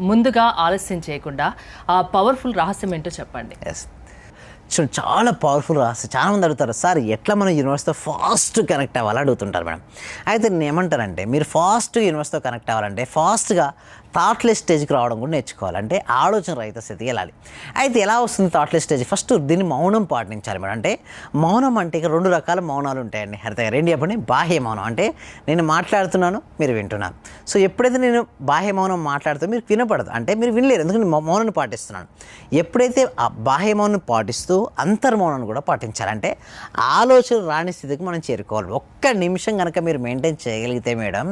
ముందుగా ఆలస్యం చేయకుండా ఆ పవర్ఫుల్ రహస్యం ఏంటో చెప్పండి. ఎస్ చూడండి, చాలా పవర్ఫుల్ రాసి చాలామంది అడుగుతారు, సార్ ఎట్లా మనం యూనివర్స్తో ఫాస్ట్ కనెక్ట్ అవ్వాలని అడుగుతుంటారు మేడం. అయితే నేను ఏమంటానంటే, మీరు ఫాస్ట్ యూనివర్స్తో కనెక్ట్ అవ్వాలంటే ఫాస్ట్గా థాట్లెస్ స్టేజ్కి రావడం కూడా నేర్చుకోవాలంటే ఆలోచన రహిత స్థితికి వెళ్ళాలి. అయితే ఎలా వస్తుంది థాట్లెస్ స్టేజ్? ఫస్ట్ దీన్ని మౌనం పాటించాలి మేడం. అంటే మౌనం అంటే ఇక రెండు రకాల మౌనాలు ఉంటాయండి. హరిత గారు ఏంటి చెప్పండి? బాహ్య మౌనం అంటే నేను మాట్లాడుతున్నాను, మీరు వింటున్నారు. సో ఎప్పుడైతే నేను బాహ్య మౌనం మాట్లాడుతూ మీరు వినపడదు, అంటే మీరు వినలేరు, ఎందుకంటే మౌనాన్ని పాటిస్తున్నాను. ఎప్పుడైతే ఆ బాహ్య మౌనం పాటిస్తూ అంతర్మౌనాన్ని కూడా పాటించాలంటే ఆలోచన రాని స్థితికి మనం చేరుకోవాలి. ఒక్క నిమిషం కనుక మీరు మెయింటైన్ చేయగలిగితే madam,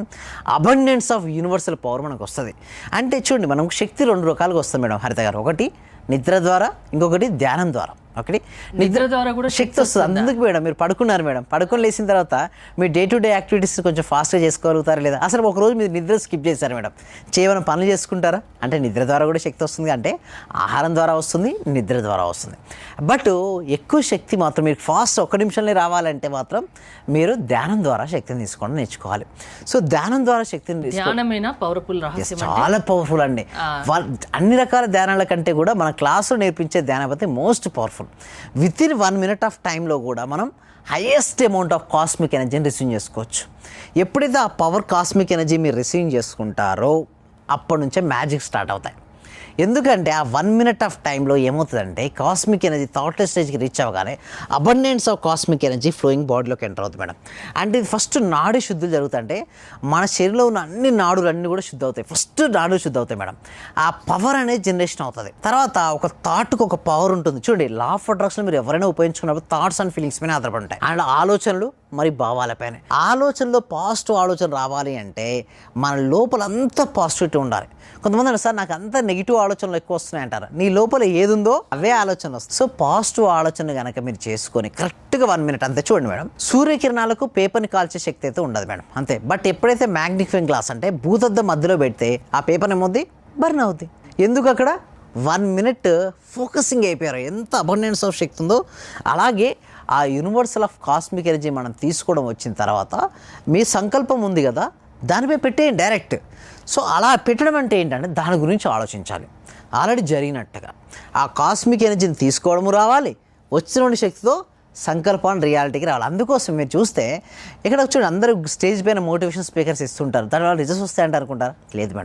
abundance of universal power మనకు వస్తుంది. అంటే చూడండి, మనం శక్తి రెండు రకాలుగా వస్తుంది మేడం హరిత గారు. ఒకటి నిద్ర ద్వారా, ఇంకొకటి ధ్యానం ద్వారా. ఒకటి నిద్ర ద్వారా కూడా శక్తి వస్తుంది. అందుకు మేడం మీరు పడుకున్నారు మేడం, పడుకొని లేచిన తర్వాత మీ డే టు డే యాక్టివిటీస్ కొంచెం ఫాస్ట్గా చేసుకోగలుగుతారా లేదా? అసలు ఒకరోజు మీరు నిద్ర స్కిప్ చేశారు మేడం, చేయమని పనులు చేసుకుంటారా? అంటే నిద్ర ద్వారా కూడా శక్తి వస్తుంది. అంటే ఆహారం ద్వారా వస్తుంది, నిద్ర ద్వారా వస్తుంది. బట్ ఎక్కువ శక్తి మాత్రం మీరు ఫాస్ట్ ఒక్క నిమిషంలో రావాలంటే మాత్రం మీరు ధ్యానం ద్వారా శక్తిని తీసుకోవడం నేర్చుకోవాలి. సో ధ్యానం ద్వారా శక్తిని చాలా పవర్ఫుల్ అండి. అన్ని రకాల ధ్యానాల కంటే కూడా మన క్లాసులో నేర్పించే ధ్యాన పద్ధతి most powerful. With in 1 minute of టైంలో కూడా మనం హైయెస్ట్ అమౌంట్ ఆఫ్ కాస్మిక్ ఎనర్జీని రిసీవ్ చేసుకోవచ్చు. ఎప్పుడైతే ఆ పవర్ కాస్మిక్ ఎనర్జీ మీరు రిసీవ్ చేసుకుంటారో అప్పటి నుంచే మ్యాజిక్ స్టార్ట్ అవుతాయి. ఎందుకంటే ఆ 1 minute ఆఫ్ టైంలో ఏమవుతుందంటే కాస్మిక్ ఎనర్జీ థాట్లెస్ స్టేజ్కి రీచ్ అవ్వగానే abundance of cosmic energy flowing బాడీలోకి ఎంటర్ అవుతుంది మేడం. అంటే ఇది ఫస్ట్ నాడి శుద్ధులు జరుగుతుంటే మన శరీరంలో ఉన్న అన్ని నాడులన్నీ కూడా శుద్ధి అవుతాయి. ఫస్ట్ నాడులు శుద్ధి అవుతాయి మేడం. ఆ పవర్ అనేది జనరేషన్ అవుతుంది. తర్వాత ఒక థాట్కి ఒక పవర్ ఉంటుంది. చూడండి, లా ఆఫ్ అట్రాక్షన్ మీరు ఎవరైనా ఉపయోగించుకున్నప్పుడు థాట్స్ అండ్ ఫీలింగ్స్ పైన ఆధారపడి ఉంటాయి. అండ్ ఆలోచనలు మరి భావాలపైన. ఆలోచనలో పాజిటివ్ ఆలోచన రావాలి అంటే మన లోపల అంతా పాజిటివిటీ ఉండాలి. కొంతమంది అంటారు, సార్ నాకు అంతా నెగిటివ్ ఆలోచనలు ఎక్కువ వస్తున్నాయి అంటారు. నీ లోపల ఏదుందో అవే ఆలోచన వస్తుంది. సో పాజిటివ్ ఆలోచన కనుక మీరు చేసుకొని కరెక్ట్గా 1 minute అంతే. చూడండి మేడం, సూర్యకిరణాలకు పేపర్ని కాల్చే శక్తి అయితే ఉండదు మేడం, అంతే. బట్ ఎప్పుడైతే మ్యాగ్నిఫైయింగ్ గ్లాస్ అంటే భూతద్దం మధ్యలో పెడితే ఆ పేపర్ ఏమవుద్ది? బర్న్ అవుద్ది. ఎందుకు? అక్కడ 1 minute ఫోకసింగ్ అయిపోయారు. ఎంత అబండెన్స్ ఆఫ్ శక్తి ఉందో. అలాగే ఆ యూనివర్సల్ ఆఫ్ కాస్మిక్ ఎనర్జీ మనం తీసుకోవడం వచ్చిన తర్వాత మీ సంకల్పం ఉంది కదా, దానిపై పెట్టేయండి డైరెక్ట్. సో అలా పెట్టడం అంటే ఏంటంటే దాని గురించి ఆలోచించాలి. ఆల్రెడీ జరిగినట్టుగా ఆ కాస్మిక్ ఎనర్జీని తీసుకోవడము రావాలి, వచ్చిన శక్తితో సంకల్పాన్ని రియాలిటీకి రావాలి. అందుకోసం మీరు చూస్తే ఇక్కడ చూడండి, అందరూ స్టేజ్ పైన మోటివేషన్ స్పీకర్స్ ఇస్తుంటారు, దానివల్ల రిజల్ట్స్ వస్తాయంటే అనుకుంటారా? లేదు మేడం.